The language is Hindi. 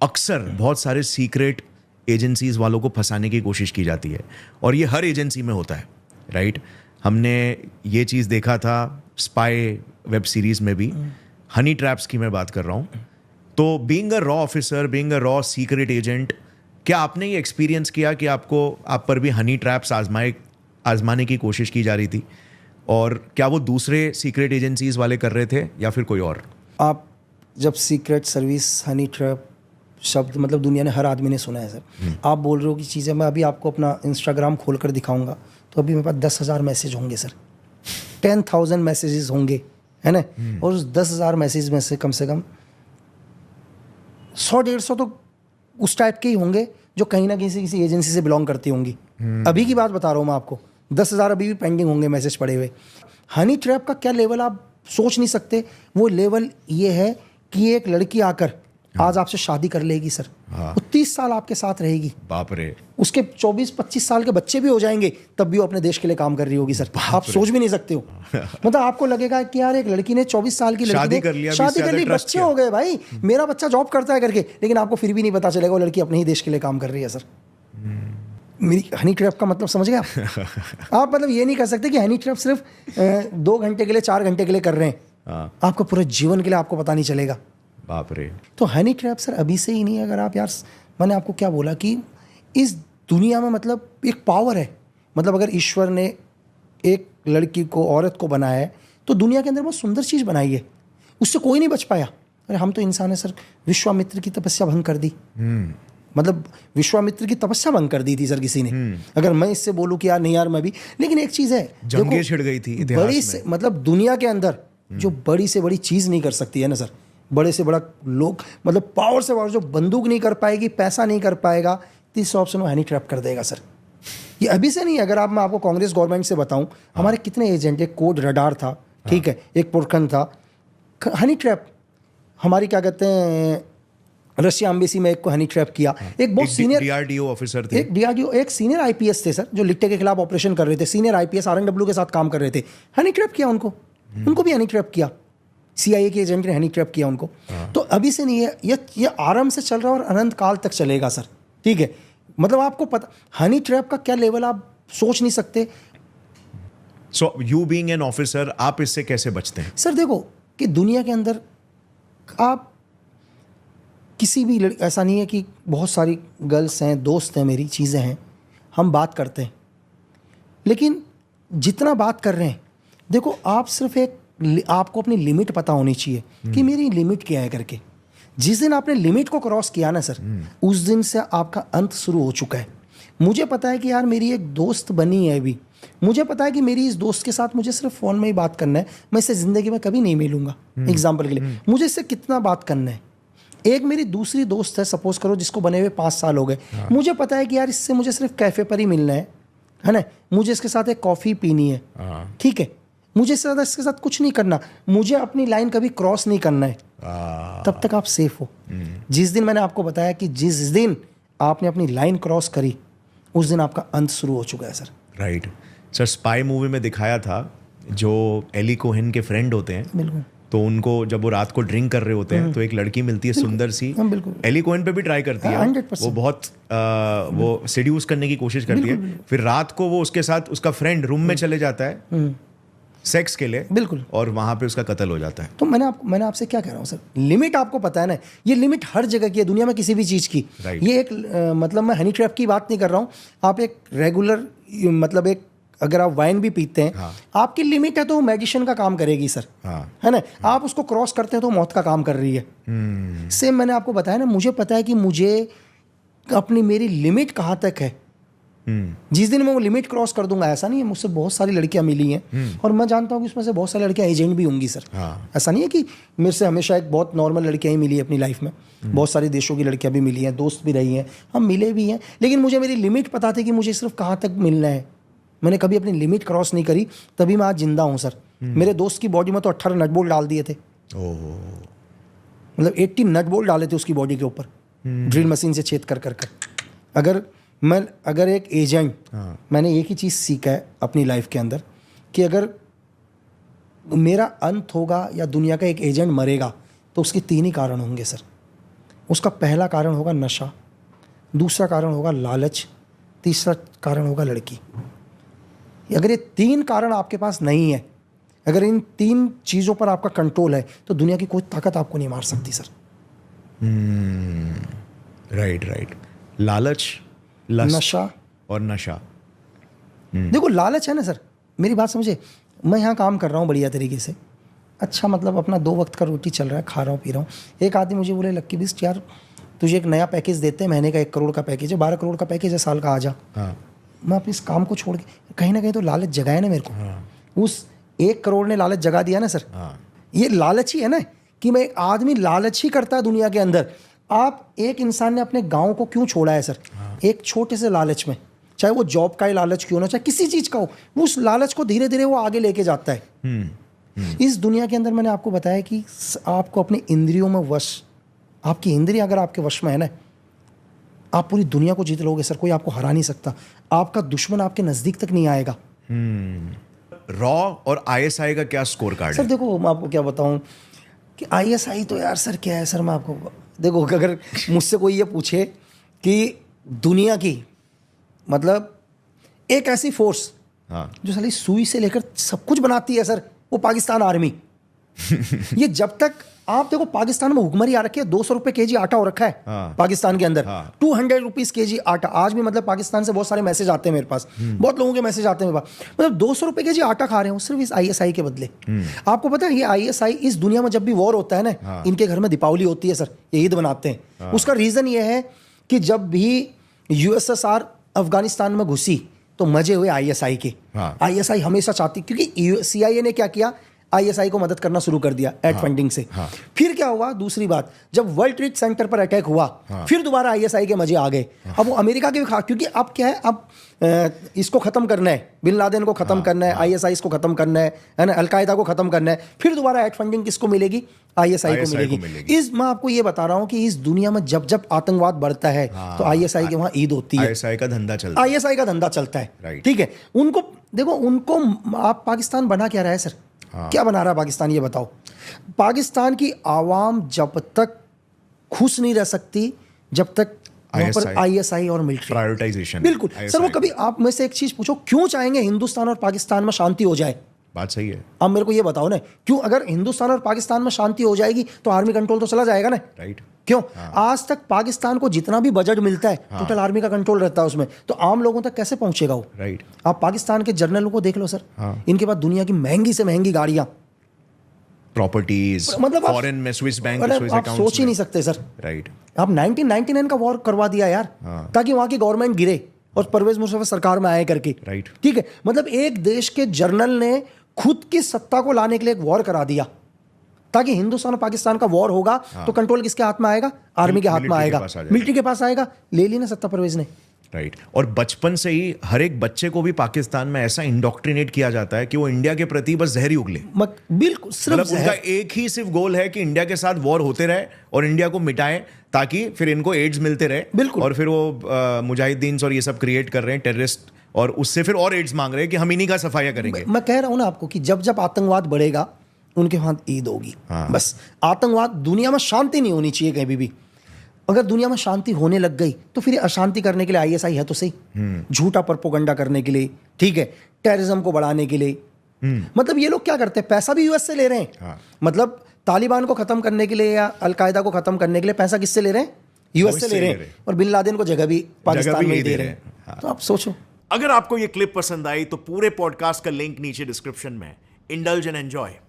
अक्सर बहुत सारे सीक्रेट एजेंसीज वालों को फंसाने की कोशिश की जाती है, और ये हर एजेंसी में होता है, राइट? हमने ये चीज़ देखा था स्पाई वेब सीरीज में भी, हनी ट्रैप्स की मैं बात कर रहा हूँ। तो being a raw officer, being a raw secret agent, क्या आपने ये एक्सपीरियंस किया कि आप पर भी हनी ट्रैप्स आजमाने की कोशिश की जा रही थी? और क्या वो दूसरे सीक्रेट एजेंसीज वाले कर रहे थे या फिर कोई और? आप जब सीक्रेट सर्विस, हनी ट्रैप शब्द मतलब दुनिया ने, हर आदमी ने सुना है सर। आप बोल रहे हो कि चीज़ें, मैं अभी आपको अपना इंस्टाग्राम खोल कर दिखाऊंगा तो अभी मेरे पास 10,000 मैसेज होंगे सर, 10,000 मैसेजेस होंगे, है ना? और उस 10,000 मैसेज में से कम 100-150 तो उस टाइप के ही होंगे जो कहीं ना किसी एजेंसी से बिलोंग करती होंगी। अभी की बात बता रहा हूँ मैं आपको, 10,000 अभी भी पेंडिंग होंगे मैसेज पड़े हुए। हनी ट्रैप का क्या लेवल आप सोच नहीं सकते। वो लेवल ये है कि एक लड़की आकर आज आपसे शादी कर लेगी सर, वो 30 साल आपके साथ रहेगी, बाप रे, उसके 24-25 साल के बच्चे भी हो जाएंगे, तब भी वो अपने देश के लिए काम कर रही होगी सर। आप सोच भी नहीं सकते हो। मतलब आपको लगेगा कि यार एक लड़की ने 24 साल की लड़की शादी कर ली, बच्चे हो गए भाई, मेरा बच्चा जॉब करता है करके, लेकिन आपको फिर भी नहीं पता चलेगा वो लड़की अपने ही देश के लिए काम कर रही है सर। मेरी हनी ट्रैप का मतलब समझ गए आप? मतलब ये नहीं कर सकते कि हनी ट्रैप सिर्फ 2 घंटे के लिए, 4 घंटे के लिए कर रहे हैं, आपको पूरे जीवन के लिए आपको पता नहीं चलेगा। बाप रे। तो हनी ट्रैप सर अभी से ही नहीं है। अगर आप यार, मैंने आपको क्या बोला कि इस दुनिया में मतलब एक पावर है। मतलब अगर ईश्वर ने एक लड़की को, औरत को बनाया है, तो दुनिया के अंदर बहुत सुंदर चीज़ बनाई है, उससे कोई नहीं बच पाया। अरे हम तो इंसान है सर। विश्वामित्र की तपस्या भंग कर दी, मतलब विश्वामित्र की तपस्या भंग कर दी थी सर किसी ने। अगर मैं इससे बोलूँ कि यार नहीं यार मैं भी, लेकिन एक चीज़ है, जंगें छिड़ गई थी इतिहास बड़ी में। से मतलब दुनिया के अंदर जो बड़ी से बड़ी चीज़ नहीं कर सकती है ना सर, बड़े से बड़ा लोग, मतलब पावर से पावर जो बंदूक नहीं कर पाएगी, पैसा नहीं कर पाएगा, तीस ऑप्शन वो हनी ट्रैप कर देगा सर। ये अभी से नहीं। अगर मैं आपको कांग्रेस गवर्नमेंट से बताऊं, हमारे कितने एजेंट, एक कोड रडार था, ठीक है, एक पुरखन था, हनी ट्रैप। हमारी क्या कहते हैं, रशिया एम्बेसी में एक को हनी ट्रैप किया। एक बहुत सीनियर डीआरडीओ ऑफिसर थे, एक सीनियर आईपीएस थे सर, जो लिट्टे के खिलाफ ऑपरेशन कर रहे थे, सीनियर आईपीएस आरएनडब्ल्यू के साथ काम कर रहे थे, हनी ट्रैप किया उनको भी हनी ट्रैप किया। सीआईए के एजेंट ने हनी ट्रैप किया उनको। तो अभी से नहीं है, ये आराम से चल रहा है और अनंत काल तक चलेगा सर, ठीक है? मतलब आपको पता हनी ट्रैप का क्या लेवल आप सोच नहीं सकते। So you being an officer, आप इससे कैसे बचते हैं? सर देखो कि दुनिया के अंदर आप किसी भी ऐसा नहीं है कि बहुत सारी गर्ल्स हैं, दोस्त हैं, मेरी चीज़ें हैं, हम बात करते हैं, लेकिन जितना बात कर रहे हैं, देखो आप सिर्फ आपको अपनी लिमिट पता होनी चाहिए कि मेरी लिमिट क्या है करके। जिस दिन आपने लिमिट को क्रॉस किया ना सर, उस दिन से आपका अंत शुरू हो चुका है। मुझे पता है कि यार मेरी एक दोस्त बनी है अभी, मुझे पता है कि मेरी इस दोस्त के साथ मुझे सिर्फ फ़ोन में ही बात करना है, मैं इससे ज़िंदगी में कभी नहीं मिलूंगा। एग्जाम्पल के लिए मुझे इससे कितना बात करना है। एक मेरी दूसरी दोस्त है, सपोज करो, जिसको बने हुए 5 साल हो गए, मुझे पता है कि यार इससे मुझे सिर्फ कैफ़े पर ही मिलना है ना, मुझे इसके साथ एक कॉफ़ी पीनी है, ठीक है, मुझे इससे ज़्यादा इसके साथ कुछ नहीं करना, मुझे अपनी लाइन कभी क्रॉस नहीं करना है, तब तक आप सेफ हो। जिस दिन मैंने आपको बताया कि जिस दिन आपने अपनी लाइन क्रॉस करी, उस दिन आपका अंत शुरू हो चुका है sir. Right sir. Spy movie में दिखाया था, जो एली कोहेन के फ्रेंड होते हैं, बिल्कुल, तो उनको जब वो रात को ड्रिंक कर रहे होते हैं, तो एक लड़की मिलती है सुंदर सी, एली कोहेन पे भी ट्राई करती है, 100%। वो बहुत वो सेड्यूस करने की कोशिश करती है, फिर रात को वो उसके साथ, उसका फ्रेंड रूम में चले जाता है सेक्स के लिए, बिल्कुल, और वहां पे उसका कत्ल हो जाता है। तो मैंने आपसे क्या कह रहा हूँ सर, लिमिट आपको पता है ना, ये लिमिट हर जगह की है दुनिया में, किसी भी चीज़ की। ये एक मतलब मैं हनी ट्रैप की बात नहीं कर रहा हूँ। आप एक रेगुलर, मतलब एक, अगर आप वाइन भी पीते हैं, आपकी लिमिट है तो वो मेडिसिन का काम करेगी सर, है ना? आप उसको क्रॉस करते हैं तो मौत का काम कर रही है। सेम मैंने आपको बताया ना, मुझे पता है कि मुझे अपनी मेरी लिमिट कहाँ तक है। जिस दिन मैं वो लिमिट क्रॉस कर दूंगा, ऐसा नहीं है, मुझसे बहुत सारी लड़कियां मिली हैं और मैं जानता हूँ कि उसमें से बहुत सारी लड़कियां एजेंट भी होंगी सर। ऐसा नहीं है कि मेरे से हमेशा एक बहुत नॉर्मल लड़कियां ही मिली है अपनी लाइफ में, बहुत सारे देशों की लड़कियां भी मिली हैं, दोस्त भी रही हैं, हम मिले भी हैं, लेकिन मुझे मेरी लिमिट पता थी कि मुझे सिर्फ कहाँ तक मिलना है। मैंने कभी अपनी लिमिट क्रॉस नहीं करी, तभी मैं आज जिंदा हूँ सर। मेरे दोस्त की बॉडी में तो 18 नट बोल्ट डाल दिए थे, मतलब 80 नट बोल्ट डाले थे उसकी बॉडी के ऊपर, ड्रिल मशीन से छेद कर कर कर। अगर एक एजेंट, मैंने एक ही चीज़ सीखा है अपनी लाइफ के अंदर कि अगर मेरा अंत होगा या दुनिया का एक एजेंट मरेगा, तो उसके 3 ही कारण होंगे सर। उसका पहला कारण होगा नशा, दूसरा कारण होगा लालच, तीसरा कारण होगा लड़की। अगर ये 3 कारण आपके पास नहीं है, अगर इन 3 चीज़ों पर आपका कंट्रोल है, तो दुनिया की कोई ताकत आपको नहीं मार सकती सर। राइट। लालच, लस्ट नशा और नशा। देखो लालच है ना सर, मेरी बात समझे, मैं यहाँ काम कर रहा हूँ बढ़िया तरीके से, अच्छा मतलब अपना 2 वक्त का रोटी चल रहा है, खा रहा हूँ पी रहा हूँ। एक आदमी मुझे बोले लक्की बिस्ट यार तुझे एक नया पैकेज देते हैं, महीने का 1 करोड़ का पैकेज है, 12 करोड़ का पैकेज है साल का, आ जा। हाँ। मैं अपने इस काम को छोड़ के, कहीं ना कहीं तो लालच जगाए ना मेरे को। उस 1 करोड़ ने लालच जगा दिया ना सर। ये लालच ही है ना, कि मैं, एक आदमी लालच ही करता है दुनिया के अंदर। आप, एक इंसान ने अपने गाँव को क्यों छोड़ा है सर? एक छोटे से लालच में, चाहे वो जॉब का ही लालच क्यों ना, चाहे किसी चीज़ का हो, वो उस लालच को धीरे धीरे वो आगे लेके जाता है। इस दुनिया के अंदर मैंने आपको बताया कि आपको अपनी इंद्रियों में वश, आपकी इंद्रिय अगर आपके वश में है ना, आप पूरी दुनिया को जीत लोगे सर, कोई आपको हरा नहीं सकता, आपका दुश्मन आपके नज़दीक तक नहीं आएगा। रॉ और आईएसआई का क्या स्कोर कार्ड सर है? देखो मैं आपको क्या बताऊं कि आईएसआई तो यार सर क्या है सर, मैं आपको देखो, अगर मुझसे कोई ये पूछे कि दुनिया की मतलब एक ऐसी फोर्स जो साली सुई से लेकर सब कुछ बनाती है सर, वो पाकिस्तान आर्मी। ये जब तक आप देखो, पाकिस्तान में भुखमरी आ रखी है, 200 रुपए केजी आटा हो रखा है पाकिस्तान के अंदर, 200 रुपीज केजी आटा। आज भी मतलब पाकिस्तान से बहुत सारे मैसेज आते हैं मेरे पास, बहुत लोगों के मैसेज आते हैं मेरे पास, मतलब 200 रुपए केजी आटा खा रहे हो सिर्फ इस आईएसआई के बदले। आपको पता है ये आईएसआई, इस दुनिया में जब भी वॉर होता है ना, इनके घर में दीपावली होती है सर, ये ईद बनाते हैं। उसका रीजन ये है कि जब भी यूएसएसआर अफगानिस्तान में घुसी तो मजे हुए आईएसआई के। आईएसआई हमेशा चाहती, क्योंकि सीआईए ने क्या किया, आईएसआई को मदद करना शुरू कर दिया एड फंडिंग से। फिर क्या हुआ, दूसरी बात, जब वर्ल्ड ट्रेड सेंटर पर अटैक हुआ, फिर दोबारा आईएसआई के मजे आ गए। अब वो अमेरिका के भी क्योंकि अब क्या है, अब इसको खत्म करना है, बिन लादेन को खत्म करना है, आईएसआई को खत्म करना है ना, अलकायदा को खत्म करना है, फिर दोबारा एड फंडिंग किसको मिलेगी, आईएसआई को मिलेगी। इस, मैं आपको ये बता रहा हूं कि इस दुनिया में जब जब आतंकवाद बढ़ता है तो आईएसआई के वहां ईद होती है, आईएसआई का धंधा चलता है, आईएसआई का धंधा चलता है। ठीक है, उनको देखो, उनको आप पाकिस्तान बना क्या रहा है सर? क्या बना रहा है पाकिस्तान, ये बताओ। पाकिस्तान की आवाम जब तक खुश नहीं रह सकती जब तक वहां पर आईएसआई और मिलिट्री प्रायोरिटाइजेशन। बिल्कुल सर, वो कभी, आप में से एक चीज पूछो, क्यों चाहेंगे हिंदुस्तान और पाकिस्तान में शांति हो जाए? बात सही है। आप मेरे को ये बताओ ना, क्यों? अगर हिंदुस्तान और पाकिस्तान में शांति हो जाएगी तो आर्मी कंट्रोल तो चला जाएगा ना, राइट? क्यों? आज तक पाकिस्तान को जितना भी बजट मिलता है टोटल आर्मी का कंट्रोल रहता है उसमें, तो आम लोगों तक कैसे पहुंचेगा वो? राइट। आप पाकिस्तान के जर्नलों को देख लो सर, इनके पास दुनिया की महंगी से महंगी गाड़ियां, प्रॉपर्टीज, मतलब फॉरेन में स्विस बैंक, स्विस आप अकाउंट्स, सोच ही नहीं सकते सर। राइट। आप 1999 का वॉर करवा दिया यार, ताकि वहां की गवर्नमेंट गिरे और परवेज मुशर्रफ सरकार में आए करके। राइट। ठीक है, मतलब एक देश के जर्नल ने खुद की सत्ता को लाने के लिए एक वॉर करा दिया, ताकि हिंदुस्तान और पाकिस्तान का वॉर होगा तो कंट्रोल किसके हाथ में आएगा? आर्मी के हाथ में आएगा, मिलिट्री के पास आएगा। ले ली ना सत्ता परवेज ने। राइट। और बचपन से ही हर एक बच्चे को भी पाकिस्तान में ऐसा इंडोक्ट्रिनेट किया जाता है कि वो इंडिया के प्रति बस जहर ही उगले। बिल्कुल, सिर्फ मतलब उनका एक ही सिर्फ गोल है कि इंडिया के साथ वॉर होते रहे और इंडिया को मिटाएं, ताकि फिर इनको एड्स मिलते रहे। बिल्कुल। और फिर वो मुजाहिदीन और ये सब क्रिएट कर रहे हैं, टेररिस्ट, और उससे फिर और एड्स मांग रहे हैं कि हम इन्हीं का सफाया करेंगे। मैं कह रहा हूं ना आपको कि जब जब आतंकवाद बढ़ेगा उनके वहां ईद होगी। बस आतंकवाद, दुनिया में शांति नहीं होनी चाहिए कहीं भी। अगर दुनिया में शांति होने लग गई तो फिर अशांति करने के लिए आईएसआई है तो सही, झूठा प्रोपेगेंडा करने के लिए, ठीक है, टेररिज्म को बढ़ाने के लिए। मतलब ये लोग क्या करते हैं, पैसा भी यूएस से ले रहे हैं। मतलब तालिबान को खत्म करने के लिए या अलकायदा को खत्म करने के लिए पैसा किससे ले रहे हैं? यूएस से ले रहे हैं। और बिन लादेन को जगह भी पाकिस्तान में दे रहे हैं। तो आप सोचो। अगर आपको ये क्लिप पसंद आई तो पूरे पॉडकास्ट का लिंक नीचे डिस्क्रिप्शन में। Indulge and enjoy.